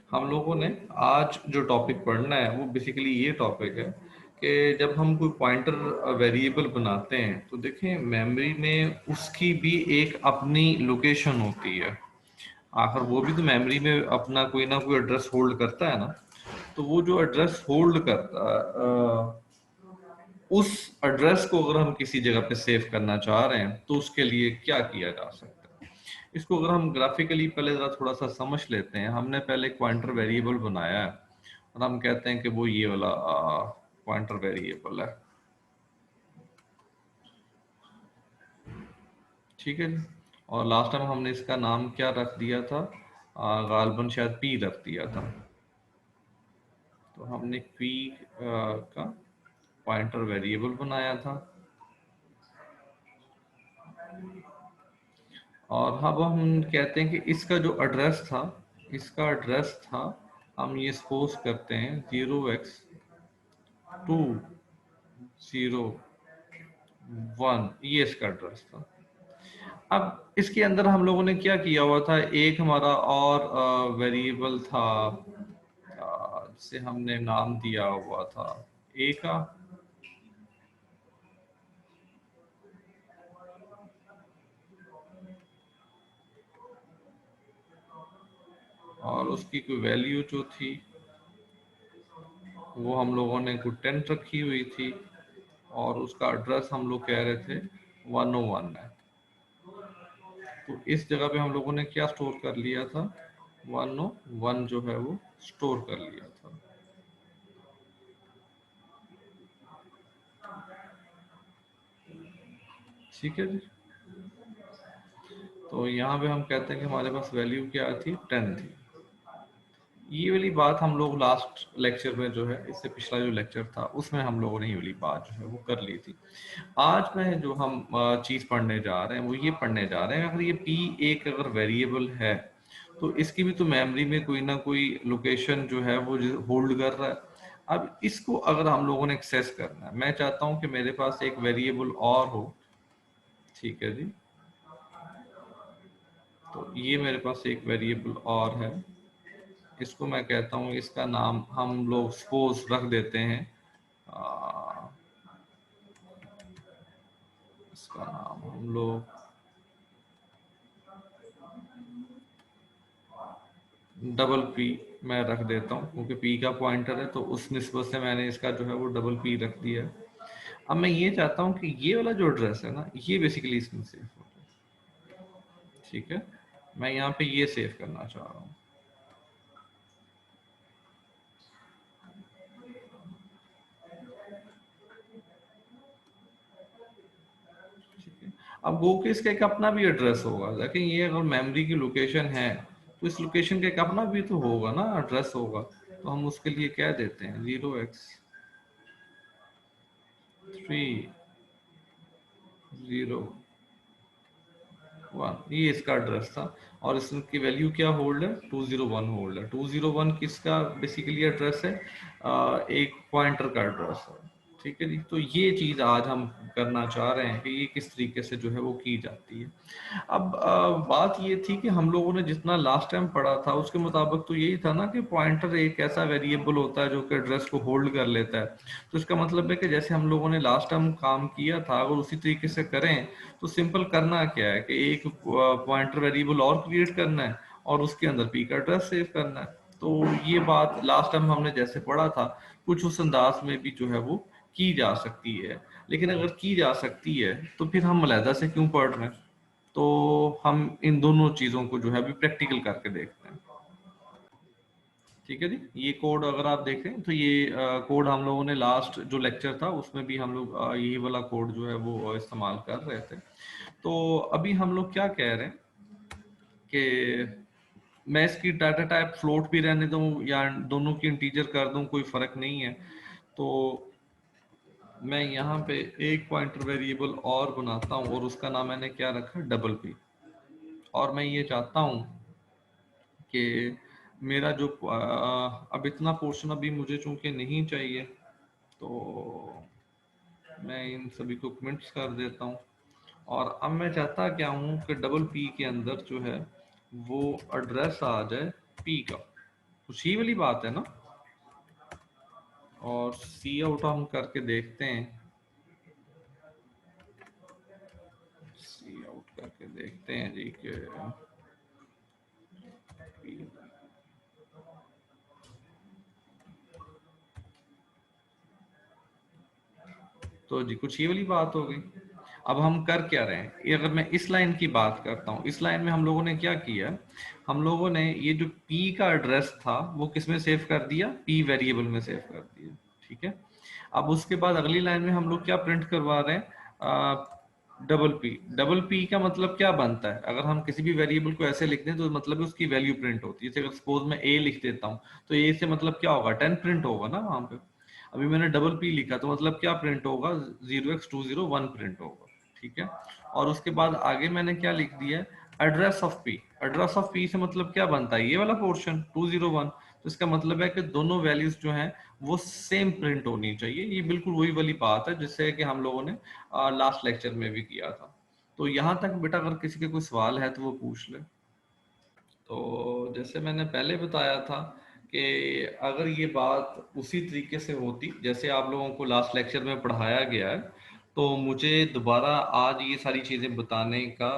हम लोगों ने आज जो टॉपिक पढ़ना है वो बेसिकली ये टॉपिक है कि जब हम कोई पॉइंटर वेरिएबल बनाते हैं तो देखें मेमोरी में उसकी भी एक अपनी लोकेशन होती है। आखिर वो भी तो मेमोरी में अपना कोई ना कोई एड्रेस होल्ड करता है ना। तो वो जो एड्रेस होल्ड करता है उस एड्रेस को अगर हम किसी जगह पे सेव करना चाह रहे हैं तो उसके लिए क्या किया जा सकता है। इसको अगर हम ग्राफिकली पहले जरा थोड़ा सा समझ लेते हैं। हमने पहले एक पॉइंटर वेरिएबल बनाया है और हम कहते हैं कि वो ये वाला पॉइंटर वेरिएबल है। ठीक है जी। और लास्ट टाइम हमने इसका नाम क्या रख दिया था, गालबन शायद पी रख दिया था। तो हमने पी का पॉइंटर वेरिएबल बनाया था और अब हम कहते हैं कि इसका जो एड्रेस था, इसका एड्रेस था, हम ये सपोज करते हैं 0x201, ये इसका एड्रेस था। अब इसके अंदर हम लोगों ने क्या किया हुआ था, एक हमारा और वेरिएबल था जिसे हमने नाम दिया हुआ था ए का, और उसकी कोई वैल्यू जो थी वो हम लोगों ने कोई 10 रखी हुई थी और उसका एड्रेस हम लोग कह रहे थे 101 है। तो इस जगह पे हम लोगों ने क्या स्टोर कर लिया था, 101 जो है वो स्टोर कर लिया था। ठीक है जी। तो यहाँ पे हम कहते हैं कि हमारे पास वैल्यू क्या थी, 10 थी। ये वाली बात हम लोग लास्ट लेक्चर में जो है, इससे पिछला जो लेक्चर था उसमें हम लोगों ने ये वाली बात जो है वो कर ली थी। आज में जो हम चीज पढ़ने जा रहे हैं वो ये पढ़ने जा रहे हैं, अगर ये पी एक अगर वेरिएबल है तो इसकी भी तो मेमोरी में कोई ना कोई लोकेशन जो है वो होल्ड कर रहा है। अब इसको अगर हम लोगों ने एक्सेस करना है, मैं चाहता हूं कि मेरे पास एक वेरिएबल और हो। ठीक है जी। तो ये मेरे पास एक वेरिएबल और है, इसको मैं कहता हूँ, इसका नाम हम लोग सपोज रख देते हैं, आ, इसका नाम हम लोग डबल पी मैं रख देता हूँ, क्योंकि पी का पॉइंटर है तो उस निस्बत से मैंने इसका जो है वो डबल पी रख दिया है। अब मैं ये चाहता हूँ कि ये वाला जो एड्रेस है ना, ये बेसिकली इसमें सेव हो जाए। ठीक है, मैं यहाँ पे ये सेव करना चाह रहा हूँ। अब गो के इसका एक अपना भी एड्रेस होगा, लेकिन ये अगर मेमोरी की लोकेशन है तो इस लोकेशन का एक अपना भी तो होगा ना, एड्रेस होगा। तो हम उसके लिए क्या देते हैं, 0x301, ये इसका एड्रेस था। और इसकी वैल्यू क्या होल्ड है, 201 होल्ड है। 201 किसका बेसिकली एड्रेस है, एक पॉइंटर का एड्रेस है। ठीक है जी। तो ये चीज आज हम करना चाह रहे हैं कि ये किस तरीके से जो है वो की जाती है। अब बात ये थी कि हम लोगों ने जितना लास्ट टाइम पढ़ा था उसके मुताबिक तो यही था ना कि पॉइंटर एक ऐसा वेरिएबल होता है जो कि एड्रेस को होल्ड कर लेता है। तो इसका मतलब है कि जैसे हम लोगों ने लास्ट टाइम काम किया था अगर उसी तरीके से करें तो सिंपल करना क्या है कि एक पॉइंटर वेरिएबल और क्रिएट करना है और उसके अंदर पी का एड्रेस सेव करना है। तो ये बात लास्ट टाइम हमने जैसे पढ़ा था कुछ उस अंदाज में भी जो है वो की जा सकती है। लेकिन अगर की जा सकती है तो फिर हम अलहदा से क्यों पढ़ रहे हैं। तो हम इन दोनों चीजों को जो है अभी प्रैक्टिकल करके देखते हैं। ठीक है जी। ये कोड अगर आप देखें तो ये कोड हम लोगों ने लास्ट जो लेक्चर था उसमें भी हम लोग यही वाला कोड जो है वो इस्तेमाल कर रहे थे। तो अभी हम लोग क्या कह रहे हैं कि मैं इसकी डाटा टाइप फ्लोट भी रहने दूं या दोनों की इंटीजर कर दूं, कोई फर्क नहीं है। तो मैं यहाँ पे एक पॉइंटर वेरिएबल और बनाता हूँ और उसका नाम मैंने क्या रखा, डबल पी। और मैं ये चाहता हूँ कि मेरा जो अब इतना पोर्शन अभी मुझे चूंकि नहीं चाहिए तो मैं इन सभी को कमेंट्स कर देता हूँ। और अब मैं चाहता क्या हूँ कि डबल पी के अंदर जो है वो एड्रेस आ जाए पी का। कुछ ही वाली बात है ना। और सी आउट हम करके देखते हैं, सी आउट करके देखते हैं जी कि तो जी कुछ ये वाली बात हो गई। अब हम कर क्या रहे हैं, ये अगर मैं इस लाइन की बात करता हूँ, इस लाइन में हम लोगों ने क्या किया, हम लोगों ने ये जो p का एड्रेस था वो किस में सेव कर दिया, p वेरिएबल में सेव कर दिया। ठीक है, अब उसके बाद अगली लाइन में हम लोग क्या प्रिंट करवा रहे हैं, डबल पी। डबल पी का मतलब क्या बनता है, अगर हम किसी भी वेरिएबल को ऐसे लिख दें तो मतलब उसकी वैल्यू प्रिंट होती है। जैसे अगर सपोज मैं ए लिख देता हूँ तो ए से मतलब क्या होगा, 10 प्रिंट होगा ना वहां पे। अभी मैंने डबल पी लिखा तो मतलब क्या प्रिंट होगा, 0x201 प्रिंट होगा। ठीक है, और उसके बाद आगे मैंने क्या लिख दिया, address of P. Address of P से मतलब क्या बनता है, ये वाला पोर्शन 201। तो इसका मतलब है कि दोनों वैल्यूज जो हैं वो सेम प्रिंट होनी चाहिए। ये बिल्कुल वही वाली बात है जिससे कि हम लोगों ने लास्ट लेक्चर में भी किया था। तो यहाँ तक बेटा अगर किसी के कोई सवाल है तो वो पूछ ले। तो जैसे मैंने पहले बताया था कि अगर ये बात उसी तरीके से होती जैसे आप लोगों को लास्ट लेक्चर में पढ़ाया गया है तो मुझे दोबारा आज ये सारी चीज़ें बताने का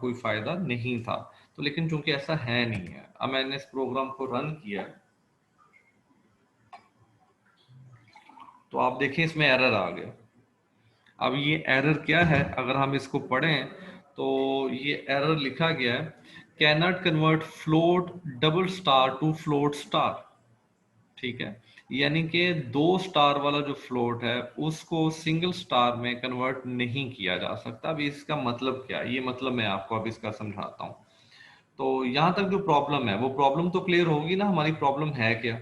कोई फ़ायदा नहीं था। तो लेकिन चूंकि ऐसा है नहीं है, अब मैंने इस प्रोग्राम को रन किया तो आप देखें इसमें एरर आ गया। अब ये एरर क्या है, अगर हम इसको पढ़ें तो ये एरर लिखा गया है, can not convert float double star to float star. ठीक है, यानी कि 2 स्टार वाला जो फ्लोट है उसको सिंगल स्टार में कन्वर्ट नहीं किया जा सकता। अब इसका मतलब क्या है, ये मतलब मैं आपको अब इसका समझाता हूँ। तो यहाँ तक जो प्रॉब्लम है वो प्रॉब्लम तो क्लियर होगी ना, हमारी प्रॉब्लम है क्या।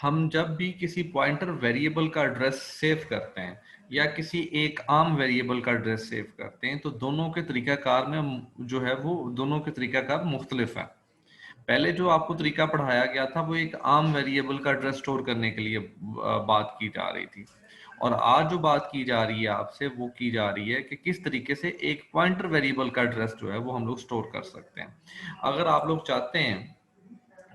हम जब भी किसी पॉइंटर वेरिएबल का एड्रेस सेव करते हैं या किसी एक आम वेरिएबल का एड्रेस सेव करते हैं तो दोनों के तरीकाकार में जो है वो दोनों के तरीकाकार मुख्तलिफ है। पहले जो आपको तरीका पढ़ाया गया था वो एक आम वेरिएबल का एड्रेस स्टोर करने के लिए बात की जा रही थी, और आज जो बात की जा रही है आपसे वो की जा रही है कि किस तरीके से एक पॉइंटर वेरिएबल का एड्रेस जो है वो हम लोग स्टोर कर सकते हैं। अगर आप लोग चाहते हैं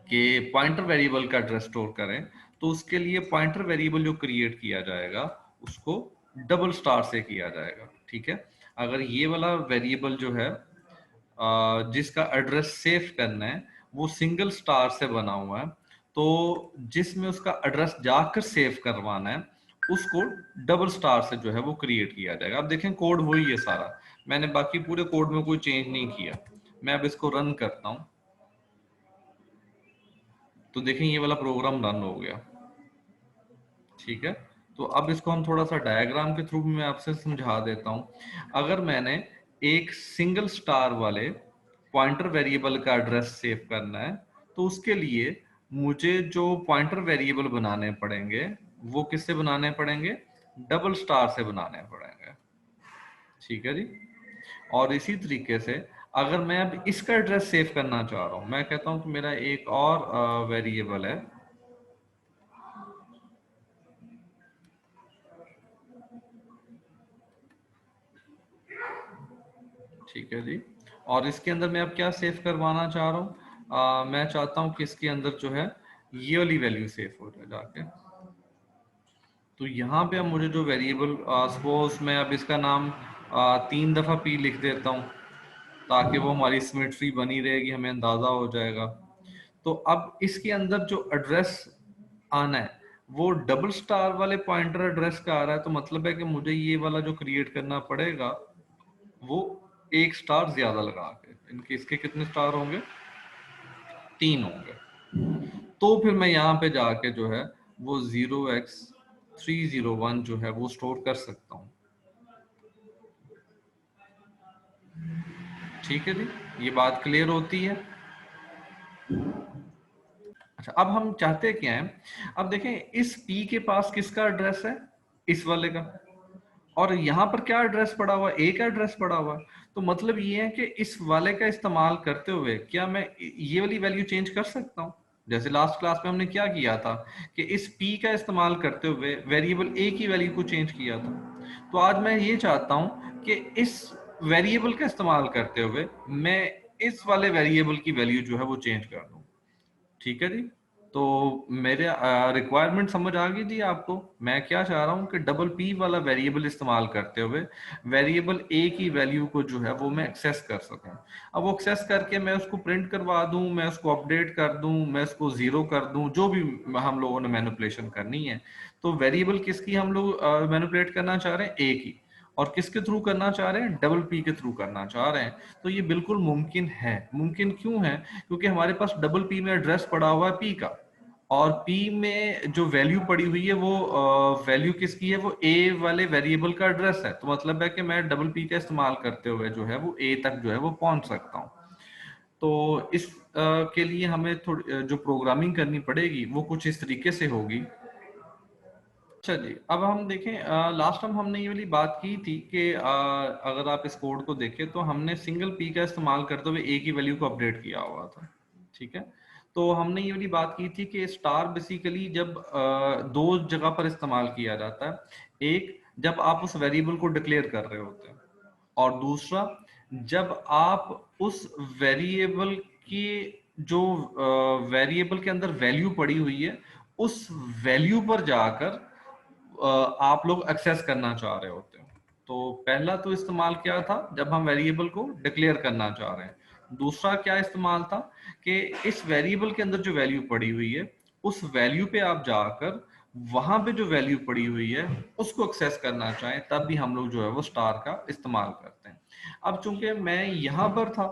कि पॉइंटर वेरिएबल का एड्रेस स्टोर करें तो उसके लिए पॉइंटर वेरिएबल जो क्रिएट किया जाएगा उसको डबल स्टार से किया जाएगा। ठीक है, अगर ये वाला वेरिएबल जो है जिसका एड्रेस सेव करना है वो सिंगल स्टार से बना हुआ है, तो जिसमें उसका एड्रेस जाकर सेव करवाना है उसको डबल स्टार से जो है वो क्रिएट किया जाएगा। अब देखें कोड वही है सारा, मैंने बाकी पूरे कोड में कोई चेंज नहीं किया। मैं अब इसको रन करता हूं तो देखें ये वाला प्रोग्राम रन हो गया। ठीक है, तो अब इसको हम थोड़ा सा डायग्राम के थ्रू मैं आपसे समझा देता हूं। अगर मैंने एक सिंगल स्टार वाले पॉइंटर वेरिएबल का एड्रेस सेव करना है तो उसके लिए मुझे जो पॉइंटर वेरिएबल बनाने पड़ेंगे वो किससे बनाने पड़ेंगे, डबल स्टार से बनाने पड़ेंगे। ठीक है जी, और इसी तरीके से अगर मैं अब इसका एड्रेस सेव करना चाह रहा हूं, मैं कहता हूं कि मेरा एक और वेरिएबल है, ठीक है जी, और इसके अंदर मैं अब क्या सेव करवाना चाह रहा हूँ, मैं चाहता हूँ कि इसके अंदर जो है ये वाली वैल्यू सेव हो जाए जाके। तो यहाँ पे अब मुझे जो वेरिएबल, सपोज मैं अब इसका नाम 3 दफा p लिख देता हूँ ताकि वो हमारी सिमेट्री बनी रहेगी, हमें अंदाजा हो जाएगा। तो अब इसके अंदर जो एड्रेस आना है वो डबल स्टार वाले पॉइंटर एड्रेस का आ रहा है, तो मतलब है कि मुझे ये वाला जो क्रिएट करना पड़ेगा वो एक स्टार ज्यादा लगा के, इनके इसके कितने स्टार होंगे, 3 होंगे। तो फिर मैं यहाँ पे जाके जो है वो 0x301 जो है वो स्टोर कर सकता हूँ। ठीक है जी, ये बात क्लियर होती है। अच्छा, अब हम चाहते क्या हैं, अब देखें इस p के पास किसका एड्रेस है, इस वाले का, और यहाँ पर क्या एड्रेस पड़ा हुआ है, a का एड्रेस पड़ा हुआ है। तो मतलब ये है कि इस वाले का इस्तेमाल करते हुए क्या मैं ये वाली वैल्यू चेंज कर सकता हूँ। जैसे लास्ट क्लास में हमने क्या किया था कि इस p का इस्तेमाल करते हुए वेरिएबल a की वैल्यू को चेंज किया था। तो आज मैं ये चाहता हूँ कि इस वेरिएबल का इस्तेमाल करते हुए मैं इस वाले वेरिएबल की वैल्यू जो है वो चेंज कर दूं। ठीक है जी, तो मेरे रिक्वायरमेंट समझ आ गई थी आपको। मैं क्या चाह रहा हूँ कि डबल पी वाला वेरिएबल इस्तेमाल करते हुए वेरिएबल ए की वैल्यू को जो है वो मैं एक्सेस कर सकूं। अब वो एक्सेस करके मैं उसको प्रिंट करवा दूं, मैं उसको अपडेट कर दूं, मैं उसको जीरो कर दूं, जो भी हम लोगों ने मैनिपुलेशन करनी है। तो वेरिएबल किसकी हम लोग मैनिपुलेट करना चाह रहे हैं? ए की। और किसके थ्रू करना चाह रहे हैं? डबल पी के थ्रू करना चाह रहे हैं। तो ये बिल्कुल मुमकिन है। मुमकिन क्यों है? क्योंकि हमारे पास डबल पी में एड्रेस पड़ा हुआ है पी का, और P में जो वैल्यू पड़ी हुई है वो वैल्यू किसकी है? वो A वाले वेरिएबल का एड्रेस है। तो मतलब है कि मैं डबल P का इस्तेमाल करते हुए जो है वो A तक जो है वो पहुंच सकता हूँ। तो इस के लिए हमें थोड़ी जो प्रोग्रामिंग करनी पड़ेगी वो कुछ इस तरीके से होगी। अच्छा जी, अब हम देखें, लास्ट टाइम हमने ये वाली बात की थी कि अगर आप इस कोड को देखें तो हमने सिंगल पी का इस्तेमाल करते हुए ए की वैल्यू को अपडेट किया हुआ था। ठीक है, तो हमने ये वाली बात की थी कि स्टार बेसिकली जब दो जगह पर इस्तेमाल किया जाता है। एक, जब आप उस वेरिएबल को डिक्लेयर कर रहे होते हैं, और दूसरा जब आप उस वेरिएबल की जो वेरिएबल के अंदर वैल्यू पड़ी हुई है उस वैल्यू पर जाकर आप लोग एक्सेस करना चाह रहे होते हैं। तो पहला तो इस्तेमाल क्या था? जब हम वेरिएबल को डिक्लेयर करना चाह रहे हैं। दूसरा क्या इस्तेमाल था कि इस वेरिएबल के अंदर जो वैल्यू पड़ी हुई है उस वैल्यू पे आप जाकर वहां पे जो वैल्यू पड़ी हुई है उसको एक्सेस करना चाहें, तब भी हम लोग जो है वो स्टार का इस्तेमाल करते हैं। अब चूंकि मैं यहां पर था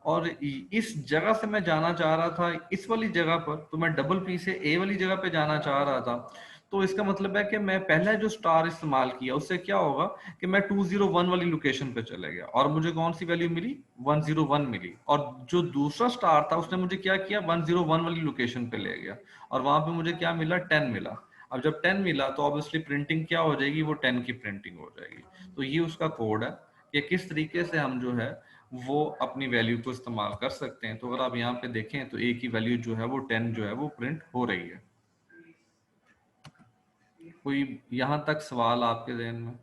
और इस जगह से मैं जाना चाह रहा था इस वाली जगह पर, तो मैं डबल पी से ए वाली जगह पे जाना चाह रहा था। तो इसका मतलब है कि मैं पहले जो स्टार इस्तेमाल किया उससे क्या होगा कि मैं 201 वाली लोकेशन पे चले गया और मुझे कौन सी वैल्यू मिली? 101 मिली। और जो दूसरा स्टार था उसने मुझे क्या किया? 101 वाली लोकेशन पे ले गया और वहां पे मुझे क्या मिला? 10 मिला। अब जब 10 मिला तो ऑब्वियसली प्रिंटिंग क्या हो जाएगी? वो 10 की प्रिंटिंग हो जाएगी। तो ये उसका कोड है कि किस तरीके से हम जो है वो अपनी वैल्यू को इस्तेमाल कर सकते हैं। तो अगर आप यहाँ पे देखें तो ए की वैल्यू जो है वो 10 जो है वो प्रिंट हो रही है। कोई यहाँ तक सवाल आपके ज़हन में?